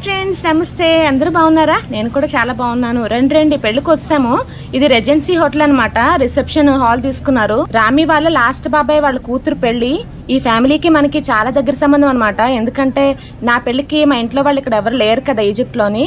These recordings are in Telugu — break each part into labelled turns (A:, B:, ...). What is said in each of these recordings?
A: ఫ్రెండ్స్, నమస్తే. అందరూ బాగున్నారా? నేను కూడా చాలా బాగున్నాను. రండి పెళ్లికి వచ్చాము. ఇది రెజెన్సీ హోటల్ అన్నమాట. రిసెప్షన్ హాల్ తీసుకున్నారు. రామి వాళ్ళ లాస్ట్ బాబాయ్ వాళ్ళ కూతురు పెళ్లి. ఈ ఫ్యామిలీకి మనకి చాలా దగ్గర సంబంధం అనమాట. ఎందుకంటే నా పెళ్లికి మా ఇంట్లో వాళ్ళు ఇక్కడ ఎవరు లేరు కదా ఈజిప్ట్ లోని,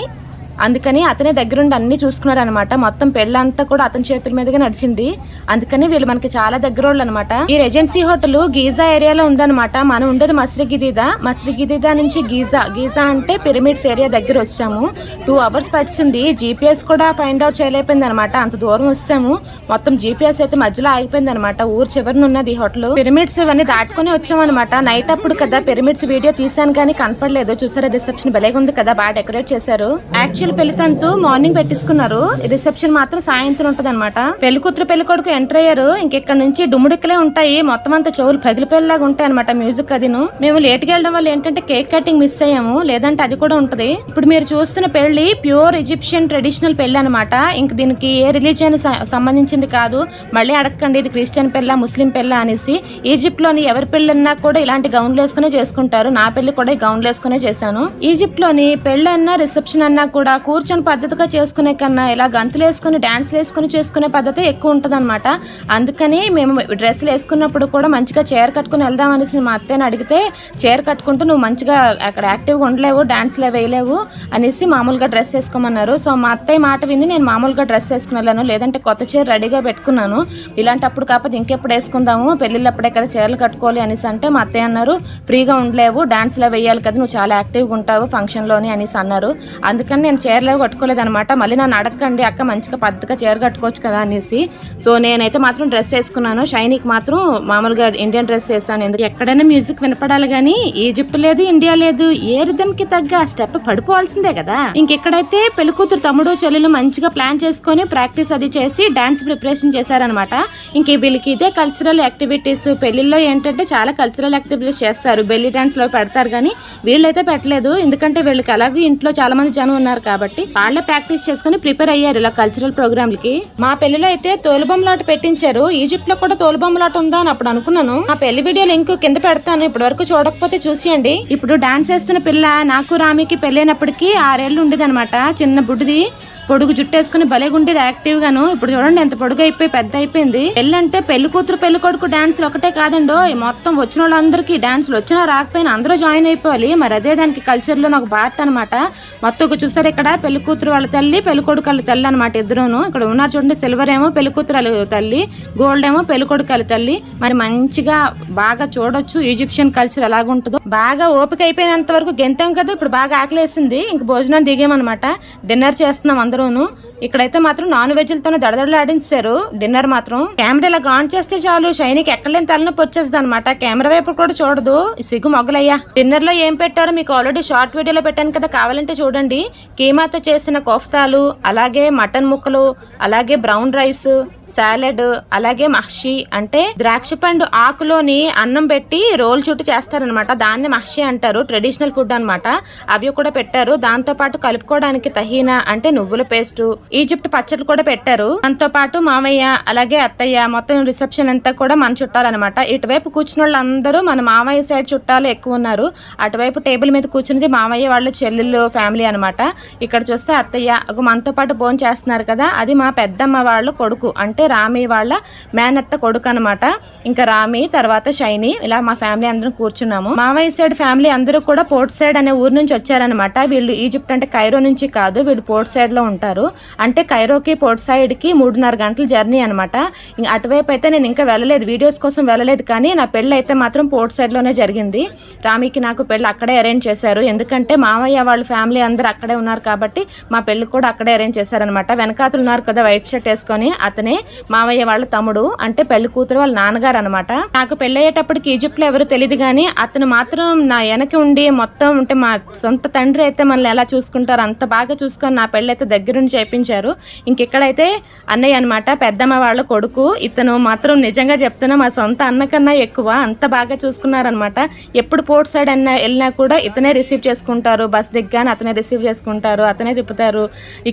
A: అందుకని అతనే దగ్గరుండి అన్ని చూసుకున్నారు అనమాట. మొత్తం పెళ్ళంతా కూడా అతని చేతుల మీదుగా నడిచింది. అందుకని వీళ్ళు మనకి చాలా దగ్గరోళ్ళు అనమాట. ఈ రెజెన్సీ హోటల్ గీజా ఏరియాలో ఉందన్నమాట. మనం ఉండేది మస్రిగిదిదా నుంచి గీజా అంటే పిరమిడ్స్ ఏరియా దగ్గర వచ్చాము. 2 hours పట్టింది. జీపీఎస్ కూడా ఫైండ్ అవుట్ చేయలేకపోయింది అనమాట. అంత దూరం వచ్చాము. మొత్తం జీపీఎస్ అయితే మధ్యలో ఆగిపోయింది అనమాట. ఊరు చివరిన ఉన్నది ఈ హోటల్. పిరమిడ్స్ ఇవన్నీ దాటుకుని వచ్చాము అనమాట. నైట్ అప్పుడు కదా పిరమిడ్స్ వీడియో తీసాను కానీ కనపడలేదు. చూసారా రిసెప్షన్ భలేగా ఉంది కదా, బాగా డెకరేట్ చేశారు. యాక్చువల్ పెళ్లి తంతు మార్నింగ్ పెట్టించుకున్నారు. రిసెప్షన్ మాత్రం సాయంత్రం ఉంటది అనమాట. పెళ్లి కూతురు పెళ్లి కొడుకు ఎంటర్ అయ్యారు. ఇంకెక్కడ నుంచి డుమ్ముడిక్కలే ఉంటాయి. మొత్తం అంతా చెవులు పగిలిపోయేలాగా ఉంటాయి అనమాట. మ్యూజిక్ అదిను. మేము లేట్ గా వెళ్ళడం వల్ల ఏంటంటే కేక్ కటింగ్ మిస్ అయ్యాము. లేదంటే అది కూడా ఉంటది. ఇప్పుడు మీరు చూస్తున్న పెళ్లి ప్యూర్ ఈజిప్షియన్ ట్రెడిషనల్ పెళ్లి అనమాట. ఇంక దీనికి ఏ రిలీజియన్ సంబంధించింది కాదు. మళ్ళీ అడగండి ఇది క్రిస్టియన్ పెళ్ళ ముస్లిం పెళ్ళ అనేసి. ఈజిప్ట్ లోని ఎవరి పెళ్ళన్నా కూడా ఇలాంటి గౌన్లు వేసుకునే చేసుకుంటారు. నా పెళ్లి కూడా గౌన్లు వేసుకునే చేశాను. ఈజిప్ట్ లోని పెళ్లి అన్నా రిసెప్షన్ అన్నా కూడా కూర్చొని పద్ధతిగా చేసుకునే కన్నా ఇలా గంతులు వేసుకుని డాన్స్లు వేసుకుని చేసుకునే పద్ధతి ఎక్కువ ఉంటుంది అనమాట. అందుకని మేము డ్రెస్సులు వేసుకున్నప్పుడు కూడా మంచిగా చీర కట్టుకుని వెళ్దాం అనేసి మా అత్తయ్యని అడిగితే, చీర కట్టుకుంటూ నువ్వు మంచిగా అక్కడ యాక్టివ్గా ఉండలేవు, డాన్స్లే వేయలేవు అనేసి మామూలుగా డ్రెస్ వేసుకోమన్నారు. సో మా అత్తయ్య మాట విని నేను మామూలుగా డ్రెస్ వేసుకుని వెళ్ళాను. లేదంటే కొత్త చీర రెడీగా పెట్టుకున్నాను. ఇలాంటప్పుడు కాకపోతే ఇంకెప్పుడు వేసుకుందాము, పెళ్ళిళ్ళప్పుడే కదా చీరలు కట్టుకోవాలి అనేసి అంటే మా అత్తయ్య అన్నారు ఫ్రీగా ఉండలేవు, డాన్స్లో వేయాలి కదా, నువ్వు చాలా యాక్టివ్గా ఉంటావు ఫంక్షన్లోని అనేసి అన్నారు. అందుకని నేను చీరలో కట్టుకోలేదు అనమాట. మళ్ళీ నన్ను అడగండి అక్క మంచిగా పద్ధతిగా చీర కట్టుకోవచ్చు కదా అనేసి. సో నేనైతే మాత్రం డ్రెస్ వేసుకున్నాను. షైనీకి మాత్రం మామూలుగా ఇండియన్ డ్రెస్ వేసాను. ఎందుకు ఎక్కడైనా మ్యూజిక్ వినపడాలి కానీ ఈజిప్ట్ లేదు, ఇండియా లేదు, ఏ రిథమ్ కి తగ్గ స్టెప్ పడిపోవాల్సిందే కదా. ఇంకెక్కడైతే పెళ్లి కూతురు తమ్ముడు చెల్లెలు మంచిగా ప్లాన్ చేసుకుని ప్రాక్టీస్ అది చేసి డాన్స్ ప్రిపరేషన్ చేశారనమాట. ఇంక వీళ్ళకి ఇదే కల్చరల్ యాక్టివిటీస్. పెళ్లిల్లో ఏంటంటే చాలా కల్చరల్ యాక్టివిటీస్ చేస్తారు. బెల్లి డాన్స్ లో పెడతారు కానీ వీళ్ళైతే పెట్టలేదు. ఎందుకంటే వీళ్ళకి అలాగే ఇంట్లో చాలా మంది జనం ఉన్నారు కాబట్టి వాళ్ళే ప్రాక్టీస్ చేసుకుని ప్రిపేర్ అయ్యారు ఇలా కల్చరల్ ప్రోగ్రాంలకి. మా పెళ్లిలో అయితే తోలుబొమ్మలాట పెట్టించారు. ఈజిప్ట్ లో కూడా తోలుబొమ్మలాట ఉందా అని అప్పుడు అనుకున్నాను. ఆ పెళ్లి వీడియో లింక్ కింద పెడతాను, ఇప్పటి వరకు చూడకపోతే చూసేయండి. ఇప్పుడు డాన్స్ వేస్తున్న పిల్ల నాకు రామికి పెళ్ళైనప్పటికీ 6 ఏళ్ళు ఉండేది అనమాట. చిన్న బుడ్డిది, పొడుగు జుట్టేసుకుని భలేగుండేది యాక్టివ్ గాను. ఇప్పుడు చూడండి ఎంత పొడుగు అయిపోయి పెద్ద అయిపోయింది. పెళ్ళంటే పెళ్లి కూతురు పెళ్లి కొడుకు డాన్సులు ఒకటే కాదండో, మొత్తం వచ్చిన వాళ్ళందరికీ డాన్సులు వచ్చినా రాకపోయినా అందరూ జాయిన్ అయిపోవాలి. మరి అదే దానికి కల్చర్ లో ఒక పార్ట్ అనమాట. మొత్తం చూసారు ఇక్కడ పెళ్లి కూతురు వాళ్ళ తల్లి, పెళ్లి కొడుకు వాళ్ళ తల్లి అనమాట. ఇద్దరును ఇక్కడ ఉన్నారు చూడండి. సిల్వర్ ఏమో పెళ్లి కూతురు వాళ్ళ తల్లి, గోల్డ్ ఏమో పెళ్లి కొడుకు వాళ్ళ తల్లి. మరి మంచిగా బాగా చూడొచ్చు ఈజిప్షియన్ కల్చర్ ఎలాగుంటుందో. బాగా ఓపిక అయిపోయినంత వరకు గెంతాం కదా. ఇప్పుడు బాగా ఆకలేసింది. ఇంక భోజనం దిగామన్నమాట. డిన్నర్ చేస్తున్నాం అందరూ. ఇక్కడైతే మాత్రం నాన్ వెజ్లతోనే దడదడలాడించారు డిన్నర్ మాత్రం. కెమెరా ఇలా ఆన్ చేస్తే చాలు షైనీకి ఎక్కడలేని తలనొప్పి వచ్చేస్తుంది అనమాట. కెమెరా వైపు కూడా చూడదు. సిగ్గు మొగలయ్యా. డిన్నర్ లో ఏం పెట్టారో మీకు ఆల్రెడీ షార్ట్ వీడియోలో పెట్టాను కదా, కావాలంటే చూడండి. కీమాతో చేసిన కోఫ్తాలు, అలాగే మటన్ ముక్కలు, అలాగే బ్రౌన్ రైస్, సాలెడ్, అలాగే మహ్షీ అంటే ద్రాక్ష పండు ఆకులోని అన్నం పెట్టి రోల్ చుట్టూ చేస్తారనమాట. దాన్ని మహ్షీ అంటారు. ట్రెడిషనల్ ఫుడ్ అనమాట. అవి కూడా పెట్టారు. దాంతో పాటు కలుపుకోవడానికి తహీనా అంటే నువ్వుల పేస్ట్, ఈజిప్ట్ పచ్చళ్ళు కూడా పెట్టారు. దాంతో పాటు మామయ్య అలాగే అత్తయ్య, మొత్తం రిసెప్షన్ అంతా కూడా మన చుట్టాలన్నమాట. ఇటువైపు కూర్చున్న వాళ్ళందరూ మన మామయ్య సైడ్ చుట్టాలు ఎక్కువ ఉన్నారు. అటువైపు టేబుల్ మీద కూర్చున్నది మామయ్య వాళ్ళ చెల్లెళ్ళు ఫ్యామిలీ అనమాట. ఇక్కడ చూస్తే అత్తయ్య మనతో పాటు భోజనం చేస్తున్నారు కదా, అది మా పెద్దమ్మ వాళ్ళ కొడుకు అంటే రామి వాళ్ళ మేనత్త కొడుకు అనమాట. ఇంకా రామి తర్వాత షైనీ, ఇలా మా ఫ్యామిలీ అందరం కూర్చున్నాము. మామయ్య సైడ్ ఫ్యామిలీ అందరూ కూడా పోర్ట్ సైడ్ అనే ఊరు నుంచి వచ్చారనమాట. వీళ్ళు ఈజిప్ట్ అంటే కైరో నుంచి కాదు, వీళ్ళు పోర్ట్ సైడ్ లో ఉంటారు. అంటే కైరోకి పోర్ట్ సైడ్ కి 3.5 గంటల జర్నీ అనమాట. అటువైపు అయితే నేను ఇంకా వెళ్ళలేదు, వీడియోస్ కోసం వెళ్ళలేదు. కానీ నా పెళ్లి అయితే మాత్రం పోర్ట్ సైడ్ లోనే జరిగింది. రామికి నాకు పెళ్లి అక్కడే అరేంజ్ చేశారు. ఎందుకంటే మామయ్య వాళ్ళ ఫ్యామిలీ అందరూ అక్కడే ఉన్నారు కాబట్టి మా పెళ్లి కూడా అక్కడే అరేంజ్ చేశారనమాట. వెనకాతలు ఉన్నారు కదా వైట్ షర్ట్ వేసుకొని, అతనే మామయ్య వాళ్ళ తమ్ముడు అంటే పెళ్లి కూతురు వాళ్ళ నాన్నగారు అనమాట. నాకు పెళ్ళయ్యేటప్పటికి ఈజిప్ట్ లో ఎవరు తెలియదు కానీ అతను మాత్రం నా వెనక ఉండి మొత్తం అంటే మా సొంత తండ్రి అయితే మనల్ని ఎలా చూసుకుంటారు అంత బాగా చూసుకొని నా పెళ్లి అయితే దగ్గరుండి చేయించారు. ఇంకెక్కడైతే అన్నయ్య అనమాట, పెద్దమ్మ వాళ్ళ కొడుకు. ఇతను మాత్రం నిజంగా చెప్తున్నా మా సొంత అన్న కన్నా ఎక్కువ, అంత బాగా చూసుకున్నారనమాట. ఎప్పుడు పోర్ట్ సైడ్ వెళ్ళినా కూడా ఇతనే రిసీవ్ చేసుకుంటారు. బస్ దిగ్గానే అతనే రిసీవ్ చేసుకుంటారు, అతనే తిప్పుతారు.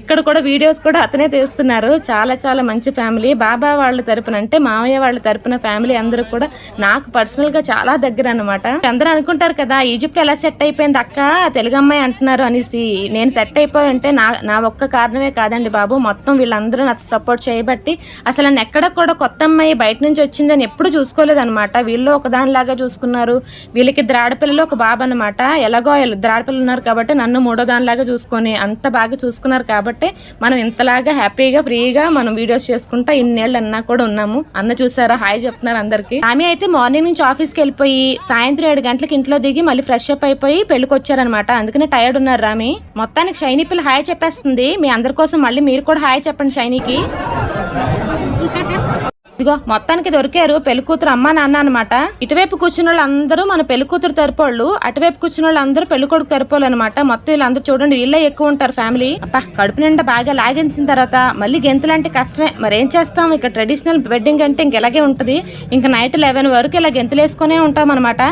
A: ఇక్కడ కూడా వీడియోస్ కూడా అతనే తీస్తున్నారు. చాలా చాలా మంచి ఫ్యామిలీ. ఫ్యామిలీ, బాబా వాళ్ళ తరపున అంటే మామయ్య వాళ్ళ తరపున ఫ్యామిలీ అందరూ కూడా నాకు పర్సనల్ గా చాలా దగ్గర అనమాట. అందరూ అనుకుంటారు కదా ఈజిప్ట్ ఎలా సెట్ అయిపోయింది అక్క తెలుగు అమ్మాయి అంటున్నారు అనేసి. నేను సెట్ అయిపోయి అంటే నా ఒక్క కారణమే కాదండి బాబు, మొత్తం వీళ్ళందరూ నాకు సపోర్ట్ చేయబట్టి. అసలు నన్ను ఎక్కడ కూడా కొత్త అమ్మాయి బయట నుంచి వచ్చిందని ఎప్పుడు చూసుకోలేదు అనమాట. వీళ్ళు ఒకదానిలాగా చూసుకున్నారు. వీళ్ళకి ఇద్దరు ఆడపిల్లలు ఒక బాబు అనమాట. ఎలాగో ఇద్దరు ఆడపిల్లలు ఉన్నారు కాబట్టి నన్ను మూడో దానిలాగా చూసుకొని అంత బాగా చూసుకున్నారు కాబట్టి మనం ఇంతలాగా హ్యాపీగా ఫ్రీగా మనం వీడియోస్ చేసుకుంటా ఇన్నేళ్ళు అన్నా కూడా ఉన్నాము. అన్న చూసారా హాయ్ చెప్తున్నారు అందరికి. ఆమె అయితే మార్నింగ్ నుంచి ఆఫీస్కి వెళ్ళిపోయి సాయంత్రం 7 గంటలకు ఇంట్లో దిగి మళ్ళీ ఫ్రెష్ అప్ అయిపోయి పెళ్లికి వచ్చారనమాట. అందుకనే టైర్డ్ ఉన్నారు రామి. మొత్తానికి షైనీ పిల్ల హాయ్ చెప్పేస్తుంది. మీ అందరి కోసం మళ్ళీ మీరు కూడా హాయ్ చెప్పండి షైనీకి. ఇదిగో మొత్తానికి దొరికారు పెళ్లి కూతురు అమ్మ నాన్న అనమాట. ఇటువైపు కూర్చున్న వాళ్ళు అందరూ మన పెళ్లి కూతురు తరపోళ్ళు, అటువైపు కూర్చున్న వాళ్ళు అందరూ పెళ్లి కొడుకు తరపోళ్ళు అనమాట. మొత్తం వీళ్ళందరూ చూడండి వీళ్ళే ఎక్కువ ఉంటారు ఫ్యామిలీ. అప్ప కడుపు నిండా బాగా లాగించిన తర్వాత మళ్ళీ గెంతులంటే కష్టమే, మరి ఏం చేస్తాం. ఇక ట్రెడిషనల్ వెడ్డింగ్ అంటే ఇంకెలాగే ఉంటది. ఇంకా నైట్ 11 వరకు ఇలా గెంతులు వేసుకునే ఉంటాం అనమాట.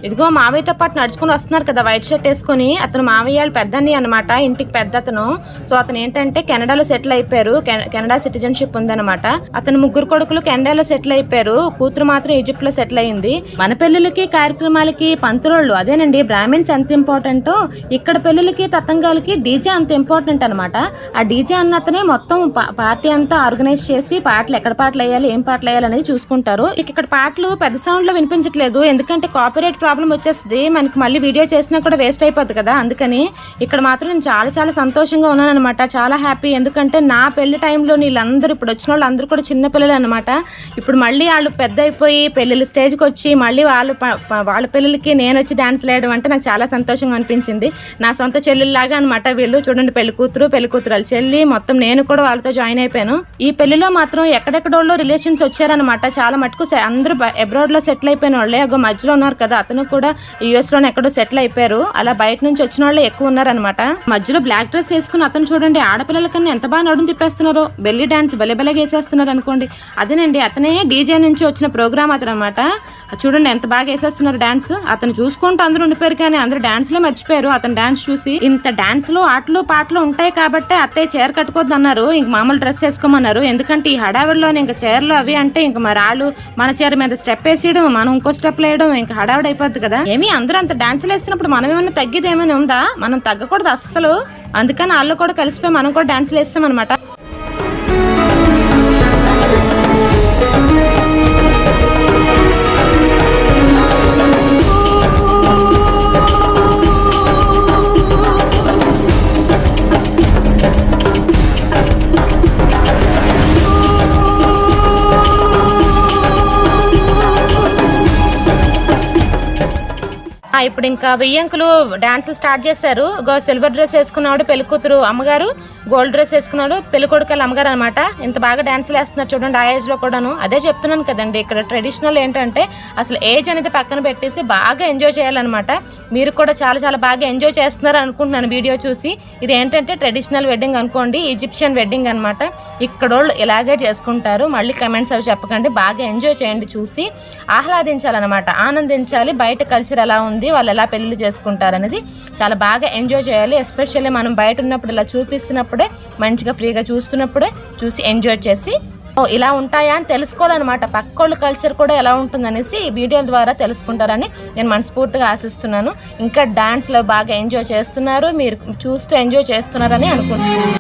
A: ఇదిగో మావయ్యతో పాటు నడుచుకుని వస్తున్నారు కదా వైట్ షర్ట్ వేసుకుని. అతను మావయ్య పెద్దని అనమాట, ఇంటికి పెద్ద అతను. సో అతను ఏంటంటే కెనడాలో సెటిల్ అయిపోయారు. కెనడా సిటిజన్షిప్ ఉందన్నమాట. అతను ముగ్గురు కొడుకులు కెనడాలో సెటిల్ అయిపోయారు. కూతురు మాత్రం ఈజిప్ట్ లో సెటిల్ అయింది. మన పెళ్లిళ్ళకి కార్యక్రమాలకి పంతులోళ్ళు అదేనండి బ్రాహ్మిన్స్ ఎంత ఇంపార్టెంట్, ఇక్కడ పెళ్లిళ్ళకి తతంగాలకి డీజే అంత ఇంపార్టెంట్ అనమాట. ఆ డీజే అన్నతనే మొత్తం పార్టీ అంతా ఆర్గనైజ్ చేసి పాటలు ఎక్కడ పాటలు వేయాలి ఏం పాటలు వేయాలి అనేది చూసుకుంటారు. ఇక్కడ పాటలు పెద్ద సౌండ్ లో వినిపించట్లేదు, ఎందుకంటే కాపీరైట్ ప్రాబ్లం వచ్చేస్తుంది మనకి. మళ్ళీ వీడియో చేసినా కూడా వేస్ట్ అయిపోద్ది కదా. అందుకని ఇక్కడ మాత్రం నేను చాలా చాలా సంతోషంగా ఉన్నాను అనమాట. చాలా హ్యాపీ. ఎందుకంటే నా పెళ్లి టైంలో వీళ్ళందరూ ఇప్పుడు వచ్చిన వాళ్ళు అందరూ కూడా చిన్న పిల్లలు అనమాట. ఇప్పుడు మళ్ళీ వాళ్ళు పెద్ద అయిపోయి పెళ్లిళ్ళ స్టేజ్కి వచ్చి మళ్ళీ వాళ్ళ పెళ్లికి నేను వచ్చి డాన్స్ వేయడం అంటే నాకు చాలా సంతోషంగా అనిపించింది. నా సొంత చెల్లెల్లాగా అనమాట వీళ్ళు. చూడండి పెళ్లి కూతురు వాళ్ళ చెల్లి మొత్తం నేను కూడా వాళ్ళతో జాయిన్ అయిపోయాను. ఈ పెళ్లిలో మాత్రం ఎక్కడెక్కడోళ్ళు రిలేషన్స్ వచ్చారనమాట. చాలా మటుకు అందరూ అబ్రాడ్ లో సెటిల్ అయిపోయిన వాళ్ళే. ఒక మధ్యలో ఉన్నారు కదా అతను కూడా యుఎస్ లోనే ఎక్కడో సెటిల్ అయిపోయారు. అలా బయట నుంచి వచ్చిన వాళ్ళే ఎక్కువ ఉన్నారనమాట. మధ్యలో బ్లాక్ డ్రెస్ వేసుకుని అతను చూడండి ఆడపిల్లల కన్నా ఎంత బాగా నడుము తిప్పేస్తున్నారో. బెల్లి డాన్స్ బలెబలగా వేసేస్తున్నారు అనుకోండి. అదేనండి అతనే డీజే నుంచి వచ్చిన ప్రోగ్రామ్ అతను అనమాట. చూడండి ఎంత బాగా వేసేస్తున్నారు డాన్స్. అతను చూసుకుంటూ అందరూ ఉండిపోయారు కానీ అందరూ డాన్స్ లో మర్చిపోయారు. అతను డాన్స్ చూసి ఇంత డాన్స్ లో ఆటలు పాటలు ఉంటాయి కాబట్టి అత్తయ్య చీర కట్టుకోవద్దు అన్నారు. ఇంక మామూలు డ్రెస్ వేసుకోమన్నారు. ఎందుకంటే ఈ హడావిడిలో ఇంకా చీరలు అవి అంటే ఇంకా మరి వాళ్ళు మన చీర మీద స్టెప్ వేసేయడం మనం ఇంకో స్టెప్ వేయడం ఇంకా హడావిడి అయిపోద్ది కదా. ఏమి అందరూ అంత డాన్సులు వేస్తున్నప్పుడు మనం ఏమైనా తగ్గేది ఏమైనా ఉందా? మనం తగ్గకూడదు అస్సలు. అందుకని వాళ్ళు కూడా కలిసిపోయి మనం కూడా డాన్సులు వేస్తాం అనమాట. ఇప్పుడు ఇంకా వెయ్యంకులు డాన్స్ స్టార్ట్ చేశారు. సిల్వర్ డ్రెస్ వేసుకున్నాడు పెళ్లి కూతురు అమ్మగారు, గోల్డ్ డ్రెస్ వేసుకున్నాడు పెళ్లి కొడుకు అమ్మగారు అనమాట. ఇంత బాగా డాన్సులు వేస్తున్నారు చూడండి ఆ ఏజ్ లో కూడాను. అదే చెప్తున్నాను కదండి ఇక్కడ ట్రెడిషనల్ ఏంటంటే అసలు ఏజ్ అనేది పక్కన పెట్టేసి బాగా ఎంజాయ్ చేయాలన్నమాట. మీరు కూడా చాలా చాలా బాగా ఎంజాయ్ చేస్తున్నారు అనుకుంటున్నాను వీడియో చూసి. ఇది ఏంటంటే ట్రెడిషనల్ వెడ్డింగ్ అనుకోండి, ఈజిప్షియన్ వెడ్డింగ్ అనమాట. ఇక్కడోళ్ళు ఇలాగే చేసుకుంటారు. మళ్ళీ కమెంట్స్ అవి చెప్పకండి, బాగా ఎంజాయ్ చేయండి, చూసి ఆహ్లాదించాలన్నమాట, ఆనందించాలి. బయట కల్చర్ ఎలా ఉంది, వాళ్ళు ఎలా పెళ్లి చేసుకుంటారు అనేది చాలా బాగా ఎంజాయ్ చేయాలి. ఎస్పెషల్లీ మనం బయట ఉన్నప్పుడు ఇలా చూపిస్తున్నప్పుడే మంచిగా ఫ్రీగా చూస్తున్నప్పుడే చూసి ఎంజాయ్ చేసి ఇలా ఉంటాయా అని తెలుసుకోవాలన్నమాట. పక్కోళ్ళ కల్చర్ కూడా ఎలా ఉంటుందనేసి ఈ వీడియోల ద్వారా తెలుసుకుంటారని నేను మనస్ఫూర్తిగా ఆశిస్తున్నాను. ఇంకా డాన్స్లో బాగా ఎంజాయ్ చేస్తున్నారు, మీరు చూస్తూ ఎంజాయ్ చేస్తున్నారని అనుకుంటున్నాను.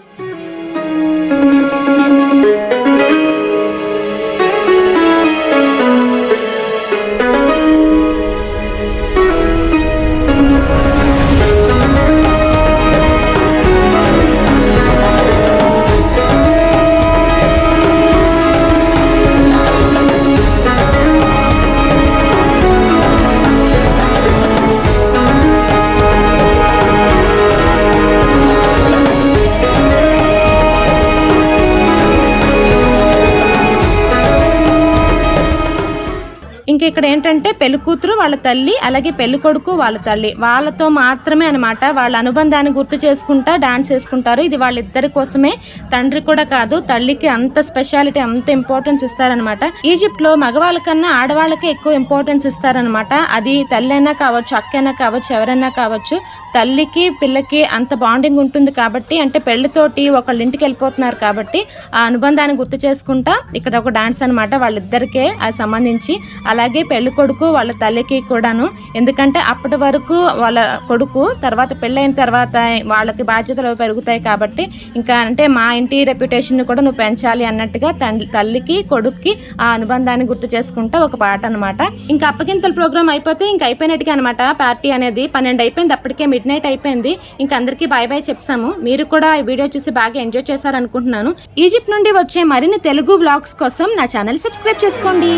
A: ఇంకా ఇక్కడ ఏంటంటే పెళ్లి కూతురు వాళ్ళ తల్లి, అలాగే పెళ్లి కొడుకు వాళ్ళ తల్లి, వాళ్ళతో మాత్రమే అనమాట వాళ్ళ అనుబంధాన్ని గుర్తు చేసుకుంటా డాన్స్ వేసుకుంటారు. ఇది వాళ్ళిద్దరి కోసమే, తండ్రి కూడా కాదు, తల్లికి అంత స్పెషాలిటీ, అంత ఇంపార్టెన్స్ ఇస్తారనమాట. ఈజిప్ట్ లో మగవాళ్ళ కన్నా ఆడవాళ్ళకే ఎక్కువ ఇంపార్టెన్స్ ఇస్తారనమాట. అది తల్లి అయినా కావచ్చు, అక్క అయినా కావచ్చు, ఎవరైనా కావచ్చు, తల్లికి పిల్లకి అంత బాండింగ్ ఉంటుంది కాబట్టి, అంటే పెళ్లితోటి ఒకళ్ళ ఇంటికి వెళ్ళిపోతున్నారు కాబట్టి ఆ అనుబంధాన్ని గుర్తు చేసుకుంటా ఇక్కడ ఒక డాన్స్ అనమాట వాళ్ళిద్దరికే అది సంబంధించి. అలాగే పెళ్లి కొడుకు వాళ్ళ తల్లికి కూడాను, ఎందుకంటే అప్పటి వరకు వాళ్ళ కొడుకు, తర్వాత పెళ్ళైన తర్వాత వాళ్ళకి బాధ్యతలు పెరుగుతాయి కాబట్టి ఇంకా అంటే మా ఇంటి రెప్యుటేషన్ కూడా నువ్వు పెంచాలి అన్నట్టుగా తల్లికి కొడుక్కి ఆ అనుబంధాన్ని గుర్తు చేసుకుంటా ఒక పాట అనమాట. ఇంకా అప్పగింతల ప్రోగ్రామ్ అయిపోతే ఇంకా అయిపోయినట్టుగా అనమాట పార్టీ అనేది. 12 అయిపోయింది, అప్పటికే మిడ్ నైట్ అయిపోయింది. ఇంకా అందరికీ బాయ్ బాయ్ చెప్పాము. మీరు కూడా ఈ వీడియో చూసి బాగా ఎంజాయ్ చేశారనుకుంటున్నాను. ఈజిప్ట్ నుండి వచ్చే మరిన్ని తెలుగు వ్లాగ్స్ కోసం నా ఛానల్ సబ్స్క్రైబ్ చేసుకోండి.